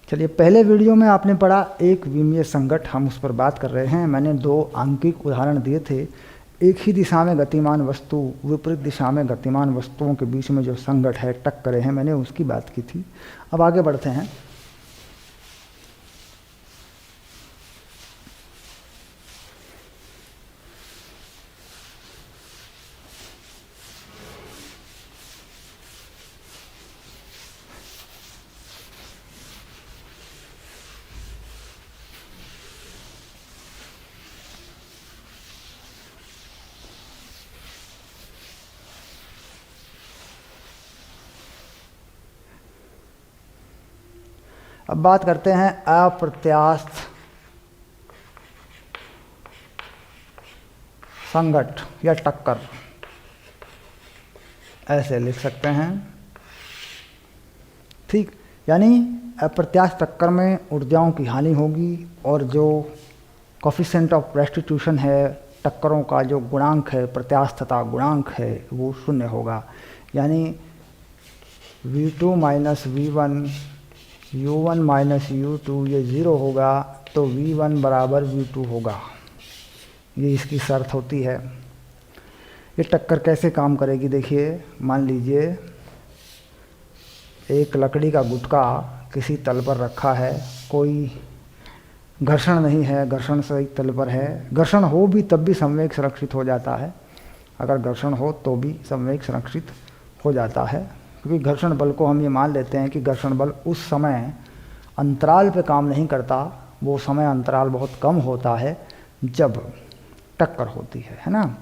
चलिए, पहले वीडियो में आपने पढ़ा एक विमीय संघट, हम उस पर बात कर रहे हैं। मैंने 2 आंकिक उदाहरण दिए थे। एक ही दिशा में गतिमान वस्तु, विपरीत दिशा में गतिमान वस्तुओं के बीच में जो संघट है, टक्करें हैं, मैंने उसकी बात की थी। अब आगे बढ़ते हैं। अब बात करते हैं अप्रत्यास्थ संघट या टक्कर, ऐसे लिख सकते हैं। ठीक, यानी अप्रत्यास्थ टक्कर में ऊर्जाओं की हानि होगी और जो कोफिशिएंट ऑफ रेस्टिट्यूशन है, टक्करों का जो गुणांक है, प्रत्यास्थता गुणांक है, वो 0 होगा। यानी V2 minus V1, U1 minus U2 ये 0 होगा, तो V1 बराबर V2 होगा। ये इसकी शर्त होती है। ये टक्कर कैसे काम करेगी देखिए। मान लीजिए एक लकड़ी का गुटका किसी तल पर रखा है, कोई घर्षण नहीं है, घर्षण सहित तल पर है। घर्षण हो भी तब भी संवेग संरक्षित हो जाता है। अगर घर्षण हो तो भी संवेग संरक्षित हो जाता है, क्योंकि घर्षण बल को हम ये मान लेते हैं कि घर्षण बल उस समय अंतराल पे काम नहीं करता, वो समय अंतराल बहुत कम होता है जब टक्कर होती है ना।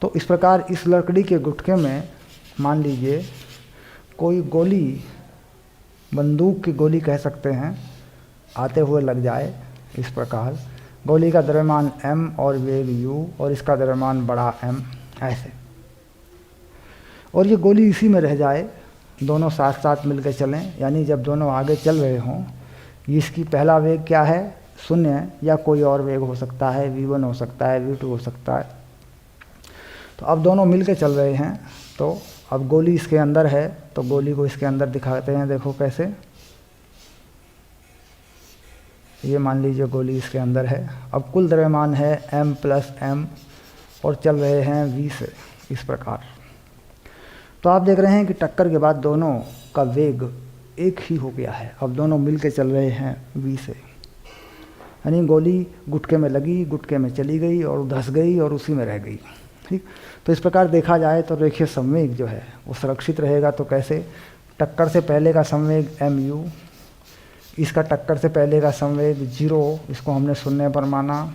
तो इस प्रकार इस लकड़ी के गुटके में मान लीजिए कोई गोली, बंदूक की गोली कह सकते हैं, आते हुए लग जाए। इस प्रकार गोली का द्रव्यमान m और वेग u और इसका द्रव्यमान बड़ा M, ऐसे। और ये गोली इसी में रह जाए, दोनों साथ साथ मिलकर चलें, यानी जब दोनों आगे चल रहे हों, इसकी पहला वेग क्या है, 0, या कोई और वेग हो सकता है, V1 हो सकता है, V2 हो सकता है। तो अब दोनों मिलकर चल रहे हैं, तो अब गोली इसके अंदर है, तो गोली को इसके अंदर दिखाते हैं। देखो कैसे, ये मान लीजिए गोली इसके अंदर है। अब कुल द्रव्यमान है m प्लस m और चल रहे हैं v से, इस प्रकार। तो आप देख रहे हैं कि टक्कर के बाद दोनों का वेग एक ही हो गया है। अब दोनों मिल के चल रहे हैं v से, यानी गोली गुटके में लगी, गुटके में चली गई और धंस गई और उसी में रह गई। ठीक, तो इस प्रकार देखा जाए तो रेखीय संवेग जो है वो सुरक्षित रहेगा। तो कैसे, टक्कर से पहले का संवेग mu, इसका टक्कर से पहले का संवेग 0, इसको हमने 0 पर माना।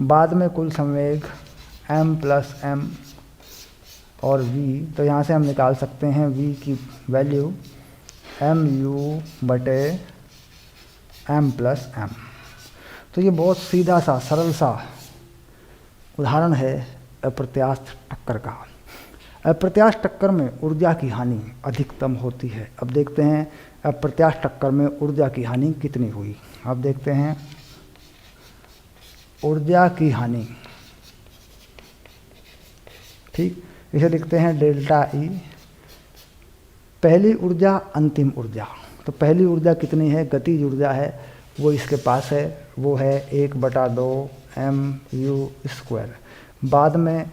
बाद में कुल संवेग m प्लस m और v, तो यहाँ से हम निकाल सकते हैं v की वैल्यू mu बटे m प्लस m। तो ये बहुत सीधा सा सरल सा उदाहरण है अप्रत्यास्थ टक्कर का। अप्रत्यास्थ टक्कर में ऊर्जा की हानि अधिकतम होती है। अब देखते हैं अप्रत्यास्थ टक्कर में ऊर्जा की हानि कितनी हुई। अब देखते हैं ऊर्जा की हानि। ठीक, इसे लिखते हैं डेल्टा ई। पहली ऊर्जा, अंतिम ऊर्जा। तो पहली ऊर्जा कितनी है, गतिज ऊर्जा है, वो इसके पास है, वो है 1/2 mu²। बाद में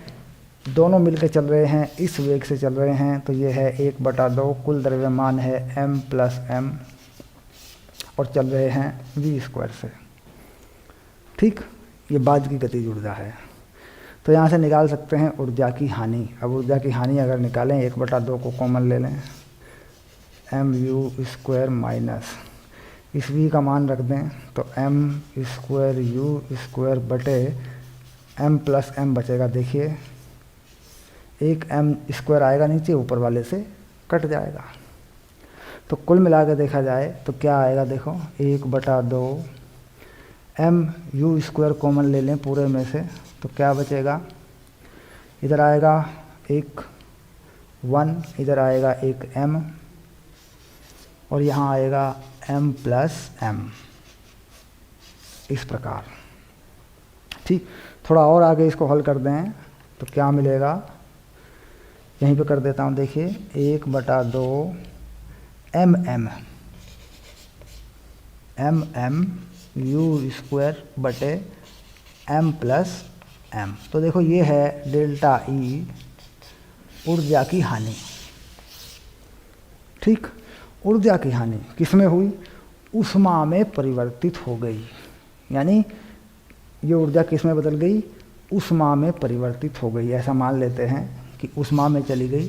दोनों मिलकर चल रहे हैं, इस वेग से चल रहे हैं, तो ये है 1/2, कुल द्रव्यमान है m प्लस m और चल रहे हैं v² से। ठीक, ये बाद की गतिज ऊर्जा है। तो यहाँ से निकाल सकते हैं ऊर्जा की हानि। अब ऊर्जा की हानि अगर निकालें, 1/2 को कॉमन ले लें, mu² माइनस इस v का मान रख दें, तो m² बटे m प्लस m बचेगा। देखिए एक m² आएगा नीचे, ऊपर वाले से कट जाएगा। तो कुल मिला के देखा जाए तो क्या आएगा, देखो 1/2 mu² कॉमन ले लें पूरे में से, तो क्या बचेगा, इधर आएगा एक 1, इधर आएगा एक m और यहाँ आएगा m प्लस m, इस प्रकार। ठीक, थोड़ा और आगे इसको हल कर दें तो क्या मिलेगा, यहीं पे कर देता हूँ। देखिए 1/2 mm m m u square बटे एम प्लस एम। तो देखो ये है डेल्टा ई ऊर्जा की हानि। ठीक, ऊर्जा की हानि किसमें हुई? ऊष्मा में परिवर्तित हो गई। यानी ये ऊर्जा किस में बदल गई? ऊष्मा में परिवर्तित हो गई। ऐसा मान लेते हैं कि ऊष्मा में चली गई,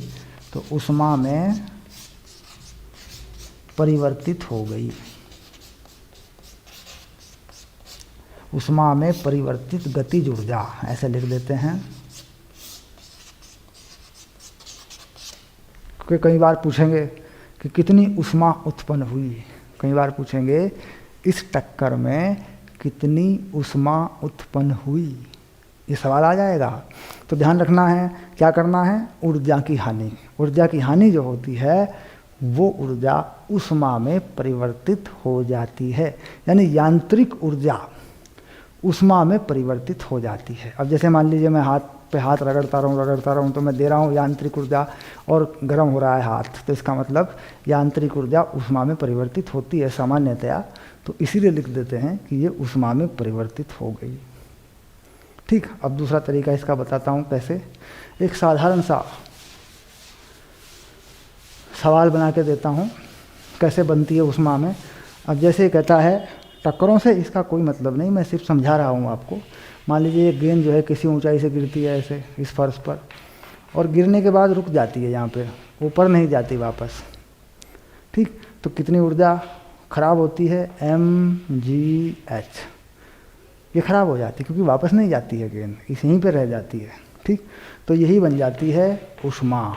तो ऊष्मा में परिवर्तित हो गई। ऊष्मा में परिवर्तित गतिज ऊर्जा ऐसे लिख देते हैं। क्योंकि कई बार पूछेंगे कि कितनी ऊष्मा उत्पन्न हुई, कई बार पूछेंगे इस टक्कर में कितनी ऊष्मा उत्पन्न हुई, ये सवाल आ जाएगा। तो ध्यान रखना है, क्या करना है? ऊर्जा की हानि। ऊर्जा की हानि जो होती है वो ऊर्जा ऊष्मा में परिवर्तित हो जाती है। यानी यांत्रिक ऊर्जा ऊष्मा में परिवर्तित हो जाती है। अब जैसे मान लीजिए मैं हाथ पे हाथ रगड़ता रहूँ तो मैं दे रहा हूँ यांत्रिक ऊर्जा और गर्म हो रहा है हाथ, तो इसका मतलब यांत्रिक ऊर्जा ऊष्मा में परिवर्तित होती है सामान्यतया। तो इसीलिए लिख देते हैं कि ये ऊष्मा में परिवर्तित हो गई। ठीक, अब दूसरा तरीका इसका बताता हूँ कैसे। एक साधारण सा सवाल बना के देता हूँ कैसे बनती है ऊष्मा में। अब जैसे कहता है टक्करों से इसका कोई मतलब नहीं, मैं सिर्फ समझा रहा हूँ आपको। मान लीजिए ये गेंद जो है किसी ऊंचाई से गिरती है ऐसे इस फर्श पर, और गिरने के बाद रुक जाती है यहाँ पे, ऊपर नहीं जाती वापस। ठीक, तो कितनी ऊर्जा खराब होती है? mgh। ये खराब हो जाती है क्योंकि वापस नहीं जाती है गेंद, इस यहीं पे रह जाती है। ठीक, तो यही बन जाती है ऊष्मा।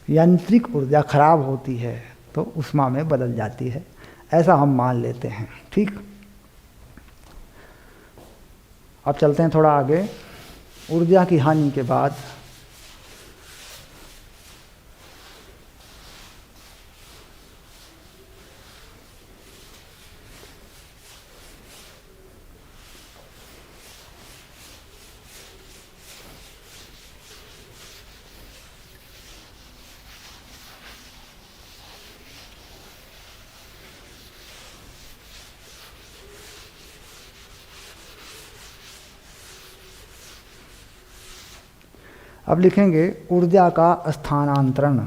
यांत्रिक ऊर्जा खराब होती है तो ऊष्मा में बदल जाती है, ऐसा हम मान लेते हैं। ठीक, अब चलते हैं थोड़ा आगे। ऊर्जा की हानि के बाद अब लिखेंगे ऊर्जा का स्थानांतरण।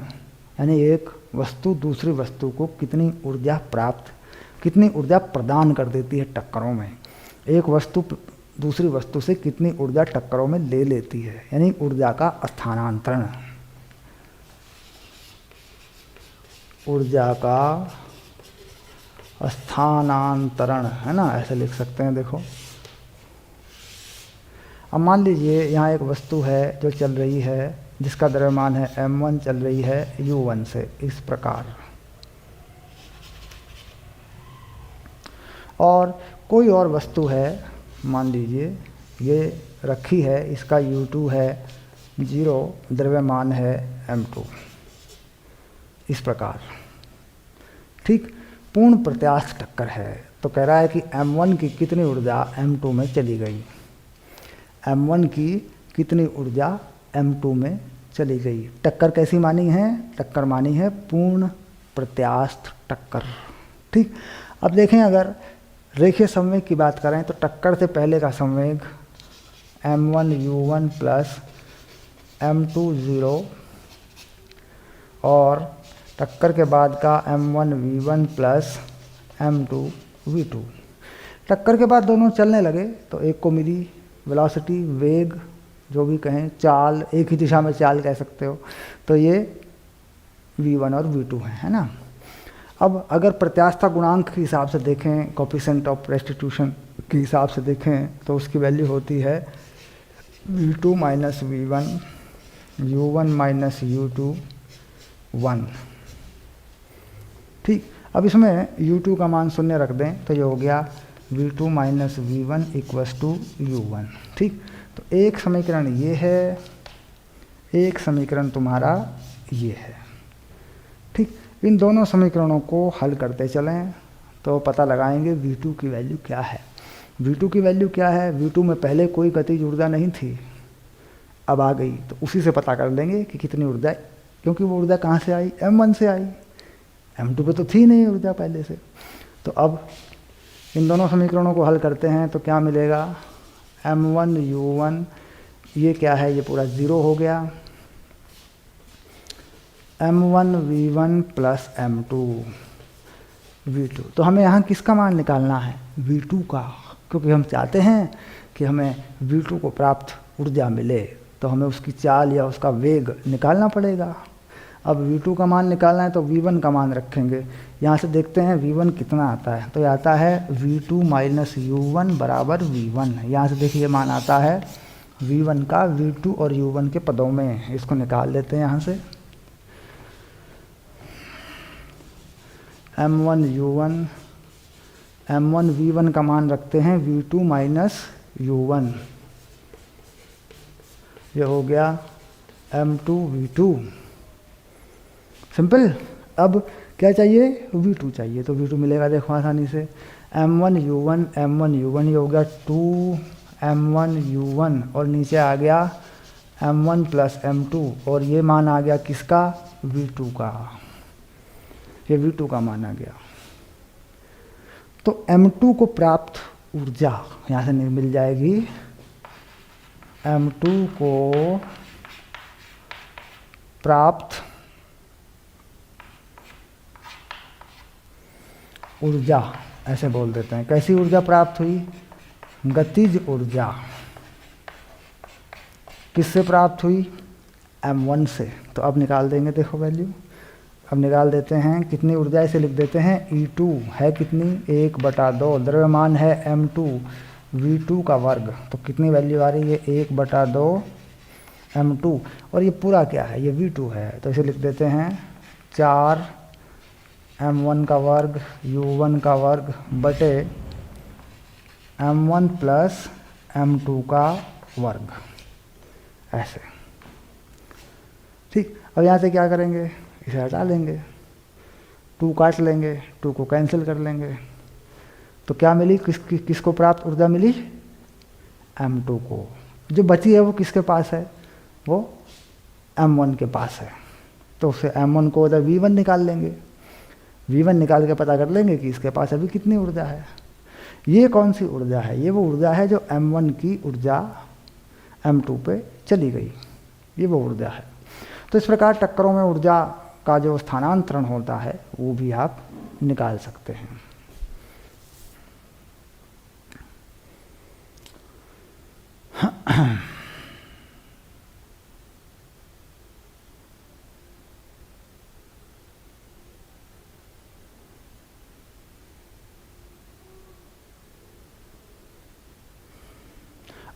यानी एक वस्तु दूसरी वस्तु को कितनी ऊर्जा प्रदान कर देती है टक्करों में। एक वस्तु दूसरी वस्तु से कितनी ऊर्जा टक्करों में ले लेती है, यानी ऊर्जा का स्थानांतरण। ऊर्जा का स्थानांतरण है ना, ऐसे लिख सकते हैं। देखो अब मान लीजिए यहाँ एक वस्तु है जो चल रही है, जिसका द्रव्यमान है m1, चल रही है u1 से इस प्रकार, और कोई और वस्तु है, मान लीजिए ये रखी है, इसका u2 है 0, द्रव्यमान है m2 इस प्रकार। ठीक, पूर्ण प्रत्यास्थ टक्कर है। तो कह रहा है कि m1 की कितनी ऊर्जा m2 में चली गई, m1 की कितनी ऊर्जा m2 में चली गई। टक्कर कैसी मानी है? टक्कर मानी है पूर्ण प्रत्यास्थ टक्कर। ठीक, अब देखें अगर रेखीय संवेग की बात करें तो टक्कर से पहले का संवेग m1 u1 प्लस m2 0, और टक्कर के बाद का m1 v1 plus m2 v2। टक्कर के बाद दोनों चलने लगे तो एक को मिली वेलोसिटी, वेग, जो भी कहें, चाल, एक ही दिशा में चाल कह सकते हो, तो ये v1 और v2 है ना। अब अगर प्रत्यास्थता गुणांक के हिसाब से देखें, कोफिशिएंट ऑफ रेस्टिट्यूशन के हिसाब से देखें, तो उसकी वैल्यू होती है v2 minus v1, u1 minus u2 1। ठीक, अब इसमें u2 का मान शून्य रख दें तो ये हो गया v2 minus v1 equals to u1। ठीक, तो एक समीकरण ये है, एक समीकरण तुम्हारा ये है। ठीक, इन दोनों समीकरणों को हल करते चलें तो पता लगाएंगे v2 की वैल्यू क्या है। v2 की वैल्यू क्या है? v2 में पहले कोई गतिज ऊर्जा नहीं थी, अब आ गई, तो उसी से पता कर लेंगे कि कितनी ऊर्जा, क्योंकि वो ऊर्जा कहाँ से आई? m1 से आई। M2 पे तो थी नहीं ऊर्जा पहले से। तो अब इन दोनों समीकरणों को हल करते हैं तो क्या मिलेगा, M1U1, ये क्या है, ये पूरा 0 हो गया, M1V1 प्लस M2V2। तो हमें यहाँ किसका मान निकालना है, V2 का, क्योंकि हम चाहते हैं कि हमें V2 को प्राप्त ऊर्जा मिले, तो हमें उसकी चाल या उसका वेग निकालना पड़ेगा। अब V2 का मान निकालना है तो V1 का मान रखेंगे। यहाँ से देखते हैं V1 कितना आता है, तो आता है V2 माइनस U1 बराबर V1। यहाँ से देखिए मान आता है V1 का V2 और U1 के पदों में, इसको निकाल लेते हैं यहाँ से। M1U1, M1V1 का मान रखते हैं V2 माइनस U1, ये हो गया M2V2। सिंपल। अब क्या चाहिए, V2 चाहिए, तो V2 मिलेगा देखो आसानी से, M1U1 ये हो गया 2M1U1 और नीचे आ गया M1 प्लस M2 और ये मान आ गया किसका, V2 का, ये V2 का मान आ गया। तो M2 को प्राप्त ऊर्जा यहाँ से मिल जाएगी, M2 को प्राप्त ऊर्जा ऐसे बोल देते हैं। कैसी ऊर्जा प्राप्त हुई, गतिज ऊर्जा। किससे प्राप्त हुई, M1 से। तो अब निकाल देंगे, देखो वैल्यू अब निकाल देते हैं, कितनी ऊर्जा इसे लिख देते हैं, E2 है कितनी, 1/2, द्रव्यमान है M2, V2 का वर्ग, तो कितनी वैल्यू आ रही है, 1/2 M2, और ये पूरा क्या है, ये V2 है, तो इसे लिख देते हैं 4 M1 का वर्ग U1 का वर्ग बटे M1 प्लस M2 का वर्ग, ऐसे। ठीक, अब यहाँ से क्या करेंगे, इसे हटा लेंगे, 2 काट लेंगे, 2 को कैंसिल कर लेंगे, तो क्या मिली, किसको प्राप्त ऊर्जा मिली, M2 को। जो बची है वो किसके पास है, वो M1 के पास है, तो उससे M1 को उधर V1 निकाल लेंगे, V1 निकाल के पता कर लेंगे कि इसके पास अभी कितनी ऊर्जा है। ये कौन सी ऊर्जा है, ये वो ऊर्जा है जो M1 की ऊर्जा M2 पे चली गई, ये वो ऊर्जा है। तो इस प्रकार टक्करों में ऊर्जा का जो स्थानांतरण होता है वो भी आप निकाल सकते हैं।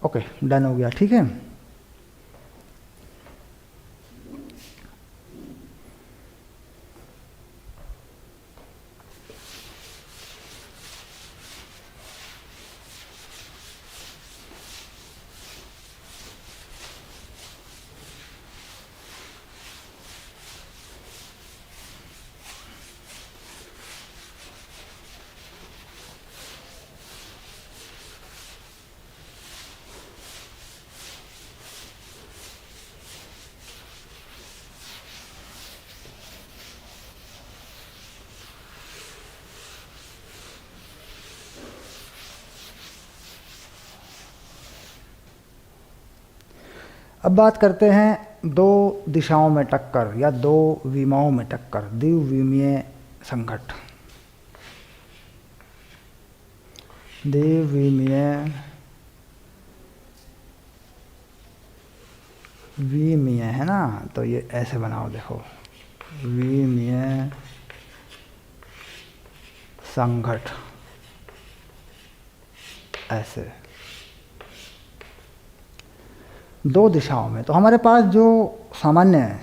ओके, डन हो गया, ठीक है। अब बात करते हैं दो दिशाओं में टक्कर या दो विमाओं में टक्कर, द्विविमीय संघट। विमीय है ना, तो ये ऐसे बनाओ, देखो विमीय संघट, ऐसे दो दिशाओं में। तो हमारे पास जो सामान्य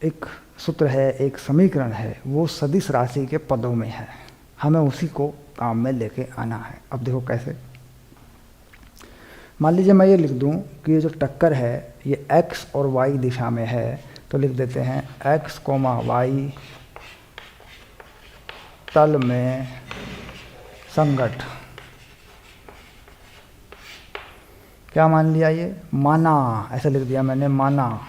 एक सूत्र है, एक समीकरण है, वो सदिश राशि के पदों में है, हमें उसी को काम में लेके आना है। अब देखो कैसे, मान लीजिए मैं ये लिख दूं कि ये जो टक्कर है ये x और y दिशा में है, तो लिख देते हैं x, y तल में संघट। क्या मान लिया, ये माना, ऐसा लिख दिया मैंने, माना।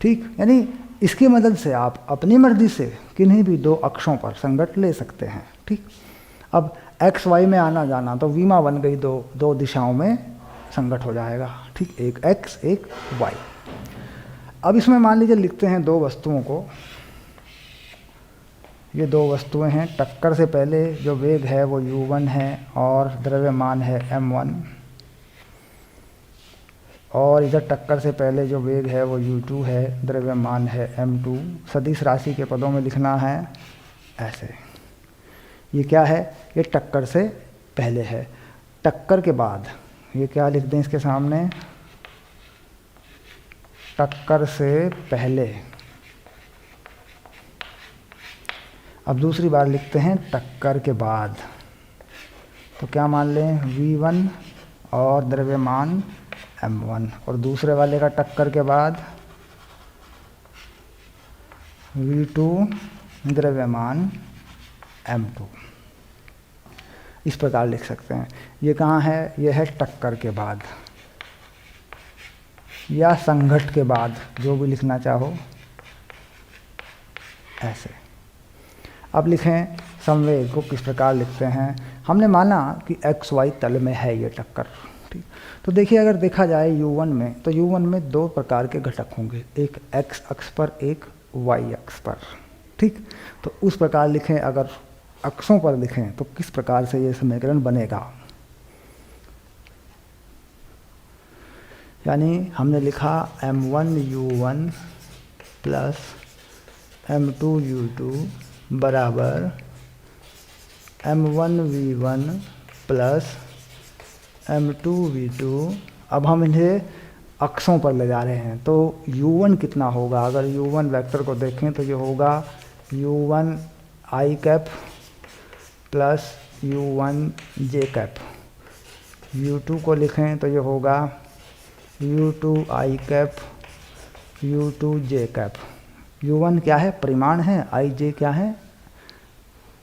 ठीक, यानी इसकी मदद से आप अपनी मर्जी से किन्हीं भी दो अक्षों पर संघट ले सकते हैं। ठीक, अब एक्स वाई में आना जाना, तो विमा बन गई दो दिशाओं में संघट हो जाएगा। ठीक, एक एक्स एक वाई। अब इसमें मान लीजिए लिखते हैं दो वस्तुओं को, ये दो वस्तुएं हैं। टक्कर से पहले जो वेग है वो u1 है और द्रव्यमान है m1, और इधर टक्कर से पहले जो वेग है वो u2 है, द्रव्यमान है m2। सदिश राशि के पदों में लिखना है ऐसे। ये क्या है? ये टक्कर से पहले है। टक्कर के बाद ये क्या लिख दें इसके सामने? टक्कर से पहले। अब दूसरी बार लिखते हैं टक्कर के बाद, तो क्या मान लें? v1 और द्रव्यमान m1, और दूसरे वाले का टक्कर के बाद v2 द्रव्यमान m2। इस प्रकार लिख सकते हैं। ये कहाँ है? ये है टक्कर के बाद या संघट के बाद, जो भी लिखना चाहो ऐसे। अब लिखें संवेग को किस प्रकार लिखते हैं। हमने माना कि एक्स वाई तल में है ये टक्कर। ठीक, तो देखिए अगर देखा जाए u1 में, तो u1 में दो प्रकार के घटक होंगे, एक x अक्ष पर, एक y अक्ष पर। ठीक, तो उस प्रकार लिखें। अगर अक्षों पर लिखें तो किस प्रकार से ये समीकरण बनेगा। यानी हमने लिखा m1 u1 plus m2 u2 बराबर m1 v1 plus m2 v2। अब हम इन्हें अक्षों पर ले जा रहे हैं, तो u1 कितना होगा? अगर u1 वेक्टर को देखें तो ये होगा u1 i cap plus u1 j cap. u2 को लिखें तो ये होगा u2 i cap u2 j cap. u1 क्या है? परिमाण है, ij क्या है?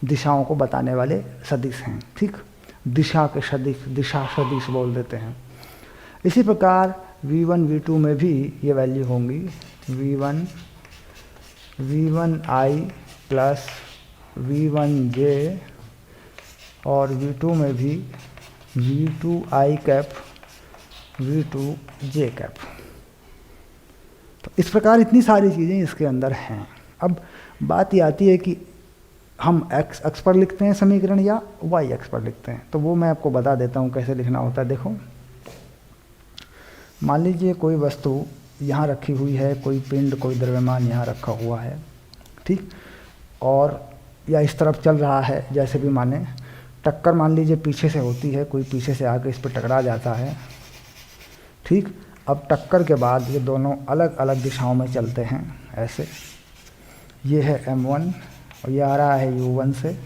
दिशाओं को बताने वाले सदिश हैं। ठीक, दिशा के सदिश, दिशा सदिश बोल देते हैं। इसी प्रकार v1 v2 में भी ये वैल्यू होंगी v1 i plus v1 j, और v2 में भी v2 i cap v2 j cap. तो इस प्रकार इतनी सारी चीज़ें इसके अंदर हैं। अब बात ये आती है कि हम x अक्ष पर लिखते हैं समीकरण या y अक्ष पर लिखते हैं, तो वो मैं आपको बता देता हूँ कैसे लिखना होता है। देखो, मान लीजिए कोई वस्तु यहाँ रखी हुई है, कोई पिंड, कोई द्रव्यमान यहाँ रखा हुआ है। ठीक, और या इस तरफ चल रहा है, जैसे भी माने। टक्कर मान लीजिए पीछे से होती है, कोई पीछे से आके इस पर टकरा जाता है। ठीक, अब टक्कर के बाद ये दोनों अलग अलग दिशाओं में चलते हैं ऐसे। ये है m1 और ये आ रहा है u1 से,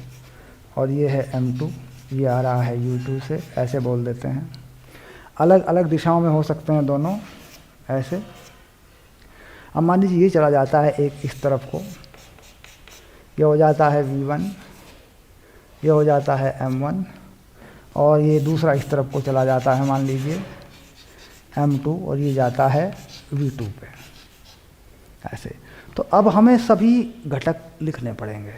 और ये है m2, ये आ रहा है u2 से, ऐसे बोल देते हैं। अलग अलग दिशाओं में हो सकते हैं दोनों ऐसे। अब मान लीजिए ये चला जाता है एक इस तरफ को, ये हो जाता है v1, ये हो जाता है m1, और ये दूसरा इस तरफ को चला जाता है मान लीजिए m2, और ये जाता है v2 पे ऐसे। तो अब हमें सभी घटक लिखने पड़ेंगे।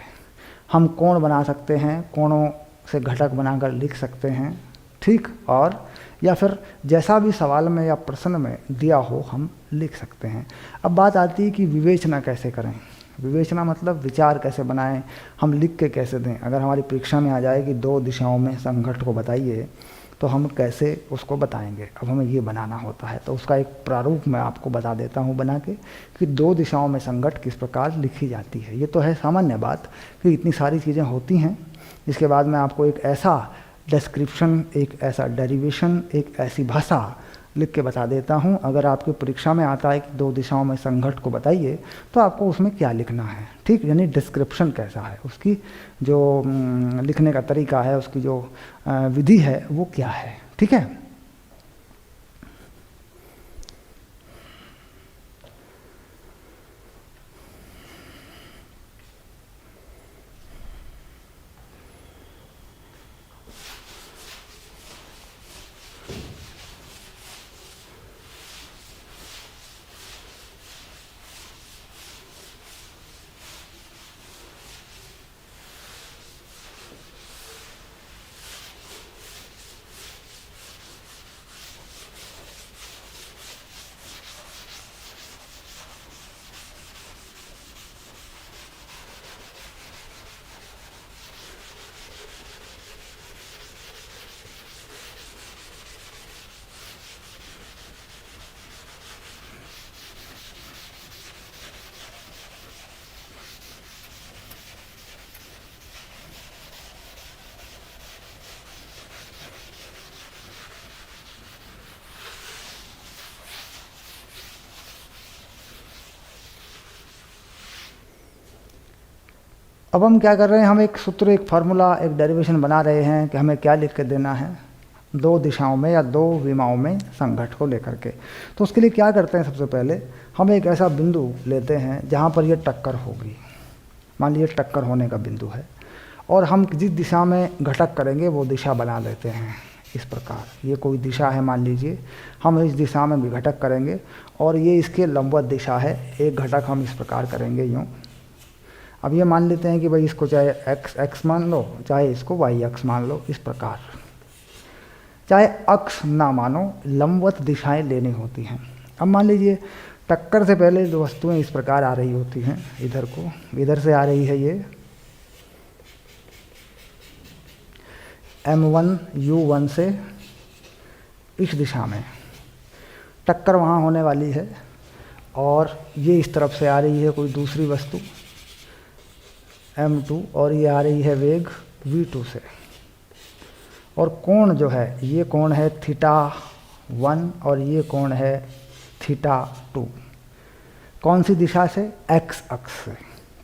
हम कोण बना सकते हैं, कोणों से घटक बनाकर लिख सकते हैं। ठीक, और या फिर जैसा भी सवाल में या प्रश्न में दिया हो हम लिख सकते हैं। अब बात आती है कि विवेचना कैसे करें। विवेचना मतलब विचार कैसे बनाएं, हम लिख के कैसे दें। अगर हमारी परीक्षा में आ जाए कि दो दिशाओं में संघट को बताइए, तो हम कैसे उसको बताएंगे। अब हमें ये बनाना होता है, तो उसका एक प्रारूप मैं आपको बता देता हूँ बना के कि दो दिशाओं में संघट किस प्रकार लिखी जाती है। ये तो है सामान्य बात कि इतनी सारी चीज़ें होती हैं। इसके बाद मैं आपको एक ऐसा डिस्क्रिप्शन, एक ऐसा डेरिवेशन, एक ऐसी भाषा लिख के बता देता हूँ। अगर आपकी परीक्षा में आता है कि दो दिशाओं में संघट को बताइए, तो आपको उसमें क्या लिखना है। ठीक, यानी डिस्क्रिप्शन कैसा है, उसकी जो लिखने का तरीका है, उसकी जो विधि है वो क्या है। ठीक है। अब हम क्या कर रहे हैं, हम एक सूत्र, एक फार्मूला, एक डेरिवेशन बना रहे हैं कि हमें क्या लिख के देना है दो दिशाओं में या दो विमाओं में संघट को लेकर के। तो उसके लिए क्या करते हैं, सबसे पहले हम एक ऐसा बिंदु लेते हैं जहाँ पर ये टक्कर होगी। मान लीजिए टक्कर होने का बिंदु है और हम जिस दिशा में घटक करेंगे वो दिशा बना लेते हैं इस प्रकार। ये कोई दिशा है, मान लीजिए हम इस दिशा में भी घटक करेंगे और ये इसके लंबवत दिशा है। एक घटक हम इस प्रकार करेंगे यूँ। अब ये मान लेते हैं कि भाई इसको चाहे x मान लो, चाहे इसको y अक्ष मान लो। इस प्रकार चाहे अक्ष ना मानो, लंबवत दिशाएं लेनी होती हैं। अब मान लीजिए टक्कर से पहले जो वस्तुएं इस प्रकार आ रही होती हैं, इधर को, इधर से आ रही है ये m1 u1 से इस दिशा में टक्कर वहाँ होने वाली है, और ये इस तरफ से आ रही है कोई दूसरी वस्तु m2, और ये आ रही है वेग v2 से। और कोण जो है, ये कोण है θ1 और ये कोण है θ2। कौन सी दिशा से? x अक्ष से।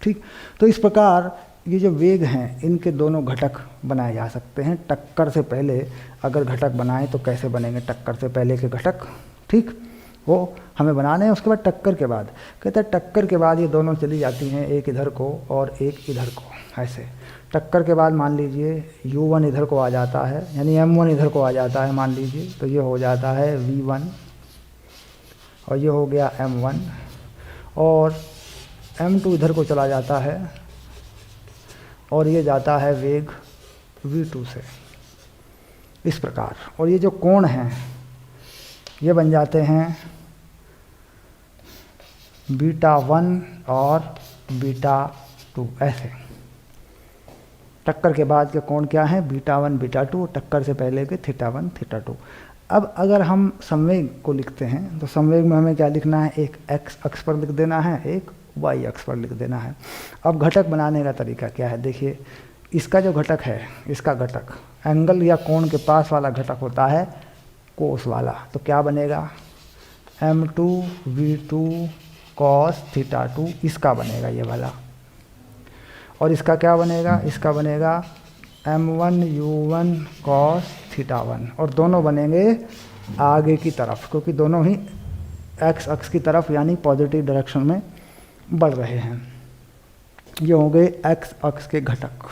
ठीक, तो इस प्रकार ये जो वेग हैं इनके दोनों घटक बनाए जा सकते हैं। टक्कर से पहले अगर घटक बनाएं तो कैसे बनेंगे टक्कर से पहले के घटक, ठीक, वो हमें बनाने हैं। उसके बाद टक्कर के बाद कहते हैं टक्कर के बाद ये दोनों चली जाती हैं, एक इधर को और एक इधर को, ऐसे। टक्कर के बाद मान लीजिए u1 इधर को आ जाता है, यानी m1 इधर को आ जाता है मान लीजिए, तो ये हो जाता है v1 और ये हो गया m1, और m2 इधर को चला जाता है और ये जाता है वेग v2 से, इस प्रकार। और ये जो कोण हैं ये बन जाते हैं β1 और β2, ऐसे। टक्कर के बाद के कोण क्या है? β1 β2, टक्कर से पहले के θ1 θ2। अब अगर हम संवेग को लिखते हैं तो संवेग में हमें क्या लिखना है? एक x अक्ष पर लिख देना है, एक y अक्ष पर लिख देना है। अब घटक बनाने का तरीका क्या है? देखिए, इसका जो घटक है, इसका घटक एंगल या कोण के पास वाला घटक होता है कोस वाला। तो क्या बनेगा? m2 v2 cos θ2, इसका बनेगा ये वाला। और इसका क्या बनेगा? इसका बनेगा m1 u1 cos θ1, और दोनों बनेंगे आगे की तरफ, क्योंकि दोनों ही x अक्ष की तरफ यानी पॉजिटिव डायरेक्शन में बढ़ रहे हैं। ये हो गए x अक्ष के घटक।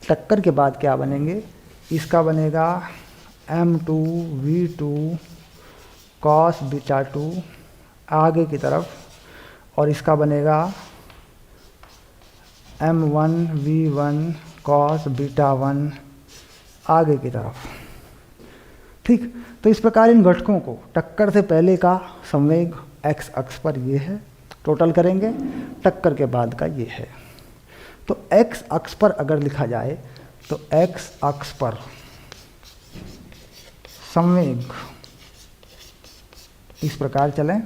टक्कर के बाद क्या बनेंगे? इसका बनेगा m2 v2 cos β2 आगे की तरफ, और इसका बनेगा m1 v1 cos β1 आगे की तरफ। ठीक, तो इस प्रकार इन घटकों को टक्कर से पहले का संवेग x अक्ष पर ये है, टोटल करेंगे, टक्कर के बाद का ये है। तो x अक्ष पर अगर लिखा जाए तो x अक्ष पर संवेग इस प्रकार चलें।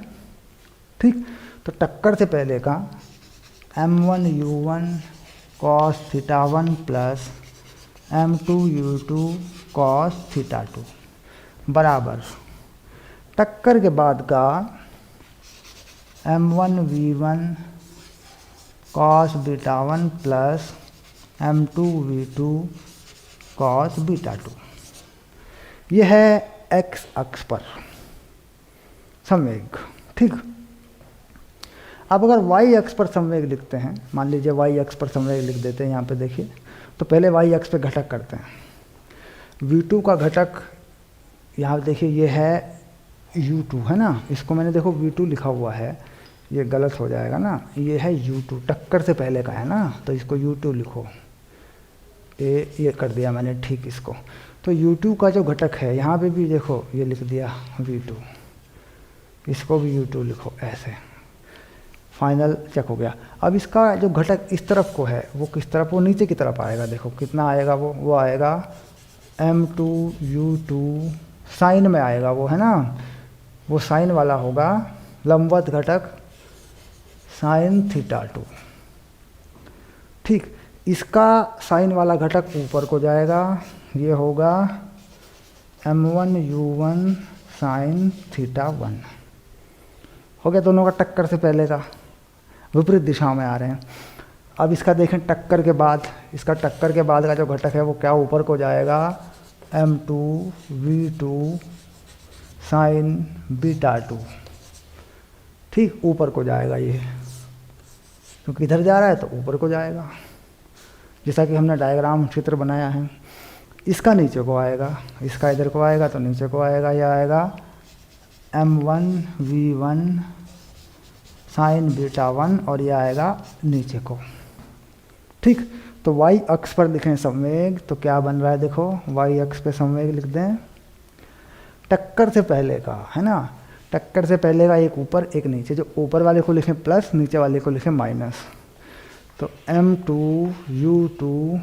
ठीक, तो टक्कर से पहले का m1 u1 cos θ1 plus m2 u2 cos θ2 बराबर टक्कर के बाद का m1 v1 cos β1 plus m2 v2 cos β2। यह है x अक्ष पर संवेग। ठीक, अब अगर y अक्ष पर संवेग लिखते हैं, मान लीजिए y अक्ष पर संवेग लिख देते हैं यहाँ पे, देखिए, तो पहले y अक्ष पे घटक करते हैं। v2 का घटक यहाँ देखिए ये है u2 है ना, इसको मैंने देखो v2 लिखा हुआ है, ये गलत हो जाएगा ना, ये है u2, टक्कर से पहले का है ना, तो इसको u2 लिखो, ये कर दिया मैंने ठीक इसको। तो u2 का जो घटक है यहाँ पे भी देखो ये लिख दिया v2, इसको भी u2 लिखो, ऐसे फाइनल चेक हो गया। अब इसका जो घटक इस तरफ को है वो किस तरफ? वो नीचे की तरफ आएगा। देखो कितना आएगा वो आएगा m2 u2 साइन में आएगा वो, है ना, वो साइन वाला होगा, लंबवत घटक साइन θ2। ठीक, इसका साइन वाला घटक ऊपर को जाएगा, ये होगा m1 u1 साइन θ1। हो गया दोनों का टक्कर से पहले का, विपरीत दिशा में आ रहे हैं। अब इसका देखें टक्कर के बाद, इसका टक्कर के बाद का जो घटक है वो क्या ऊपर को जाएगा, m2v2 साइन बीटा 2, ठीक, ऊपर को जाएगा ये, क्योंकि इधर जा रहा है तो ऊपर को जाएगा, जैसा कि हमने डायग्राम चित्र बनाया है। इसका नीचे को आएगा, इसका इधर को आएगा तो नीचे को आएगा, यह आएगा m1v1 साइन बीटा 1 और यह आएगा नीचे को, ठीक। तो y अक्ष पर लिखें संवेग, तो क्या बन रहा है देखो, y अक्ष पे संवेग लिख दें टक्कर से पहले का, है ना, टक्कर से पहले का एक ऊपर एक नीचे, जो ऊपर वाले को लिखें प्लस, नीचे वाले को लिखें माइनस। तो m2u2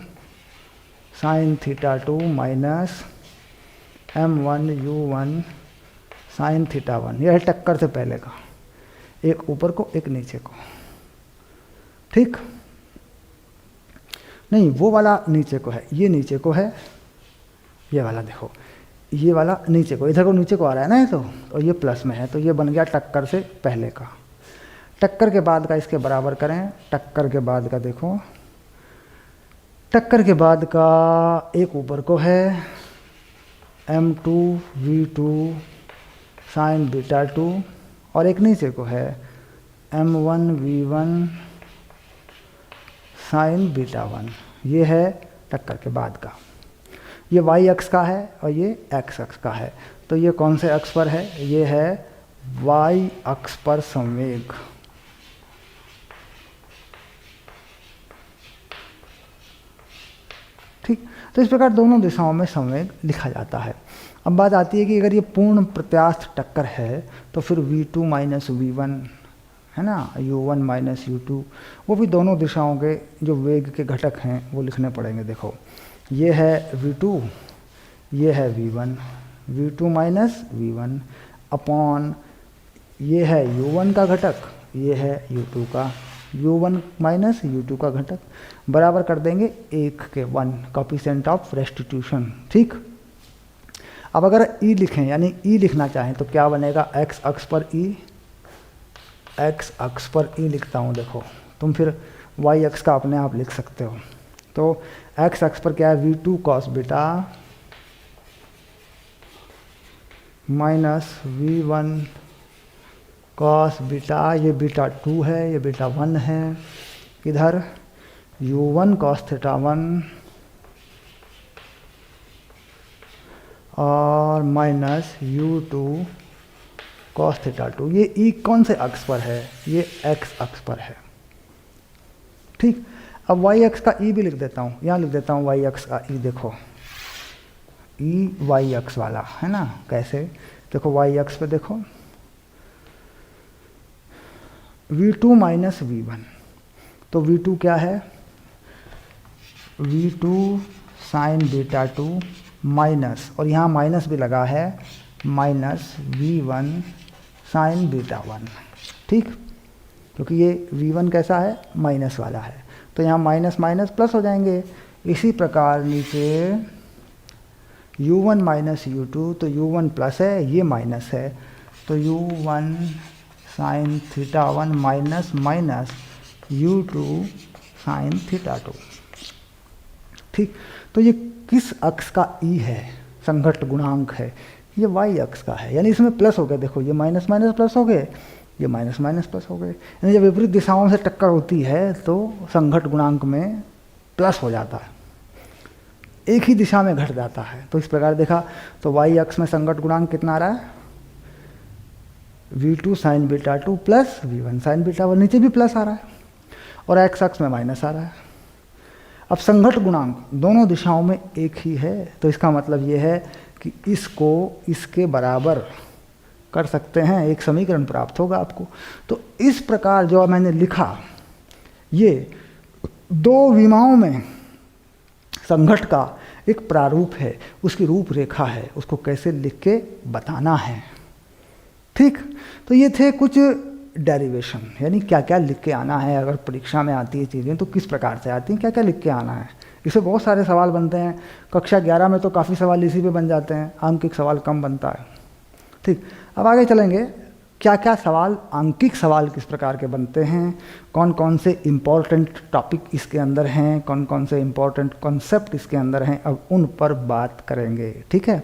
sine theta 2 minus m1u1 sine theta 1, यह है टक्कर से पहले का, एक ऊपर को एक नीचे को, ठीक। नहीं, वो वाला नीचे को है, ये नीचे को है, ये वाला देखो, ये वाला नीचे को, इधर को नीचे को आ रहा है ना ये, तो और ये प्लस में है, तो ये बन गया टक्कर से पहले का। टक्कर के बाद का इसके बराबर करें, टक्कर के बाद का देखो, टक्कर के बाद का एक ऊपर को है m2v2 साइन बीटा 2 और एक नीचे को है m1v1 साइन बीटा 1, ये है टक्कर के बाद का। ये y अक्ष का है और ये x अक्ष का है, तो ये कौन से अक्ष पर है, ये है y अक्ष पर संवेग, ठीक। तो इस प्रकार दोनों दिशाओं में संवेग लिखा जाता है। अब बात आती है कि अगर ये पूर्ण प्रत्यास्थ टक्कर है तो फिर v2 माइनस v1, है ना, u1 माइनस u2, वो भी दोनों दिशाओं के जो वेग के घटक हैं वो लिखने पड़ेंगे। देखो, ये है v2, ये है v1, v2 minus v1 upon, ये है u1 का घटक, ये है u2 का, u1 माइनस u2 का घटक, बराबर कर देंगे 1 के 1, कोएफिशिएंट ऑफ रेस्टिट्यूशन, ठीक। अब अगर e लिखें, यानी e लिखना चाहें तो क्या बनेगा, x अक्ष पर e, x अक्ष पर e लिखता हूँ, देखो तुम फिर y अक्ष का अपने आप लिख सकते हो। तो x अक्ष पर क्या है, v2 cos beta minus v1 cos beta, ये बीटा 2 है, ये बीटा 1 है, इधर u1 कॉस थीटा 1 और माइनस u2 कॉस थीटा 2। ये ई कौन से अक्ष पर है, ये x अक्ष पर है, ठीक। अब y अक्ष का ई भी लिख देता हूँ, यहाँ लिख देता हूँ y अक्ष का ई, देखो ई y अक्ष वाला, है ना, कैसे, देखो y अक्ष पे देखो v2 माइनस v1, तो v2 क्या है, v2 साइन बीटा 2 माइनस, और यहाँ माइनस भी लगा है, माइनस v1 साइन बीटा 1, ठीक, क्योंकि ये v1 कैसा है, माइनस वाला है, तो यहाँ माइनस माइनस प्लस हो जाएंगे। इसी प्रकार नीचे u1 माइनस u2, तो u1 प्लस है, ये माइनस है, तो u1 sine theta 1 minus minus u2 sine theta 2, ठीक। तो ये किस अक्ष का ई है, संघट्ट गुणांक है, ये y अक्ष का है, यानी इसमें प्लस हो गए, देखो ये माइनस माइनस प्लस हो गए, ये माइनस माइनस प्लस हो गए, यानी जब विपरीत दिशाओं से टक्कर होती है तो संघट्ट गुणांक में प्लस हो जाता है, एक ही दिशा में घट जाता है। तो इस प्रकार देखा तो y अक्ष में संघट्ट गुणांक कितना आ रहा है, v2 sign beta 2 plus v1 sign beta 1, नीचे भी प्लस आ रहा है, और x अक्ष में माइनस आ रहा है। अब संघट्ट गुणांक दोनों दिशाओं में एक ही है, तो इसका मतलब ये है कि इसको इसके बराबर कर सकते हैं, एक समीकरण प्राप्त होगा आपको। तो इस प्रकार जो मैंने लिखा, ये दो विमाओं में संघट्ट का एक प्रारूप है, उसकी रूपरेखा है, उसको कैसे लिख के बताना है, ठीक। तो ये थे कुछ डेरिवेशन, यानी क्या क्या लिख के आना है, अगर परीक्षा में आती है चीज़ें तो किस प्रकार से आती हैं, क्या क्या लिख के आना है। इससे बहुत सारे सवाल बनते हैं, कक्षा 11 में तो काफ़ी सवाल इसी पे बन जाते हैं, अंक एक सवाल कम बनता है, ठीक। अब आगे चलेंगे, क्या क्या सवाल, आंकिक सवाल किस प्रकार के बनते हैं, कौन कौन से इम्पोर्टेंट टॉपिक इसके अंदर हैं, कौन कौन से इम्पोर्टेंट कॉन्सेप्ट इसके अंदर हैं, अब उन पर बात करेंगे। ठीक है।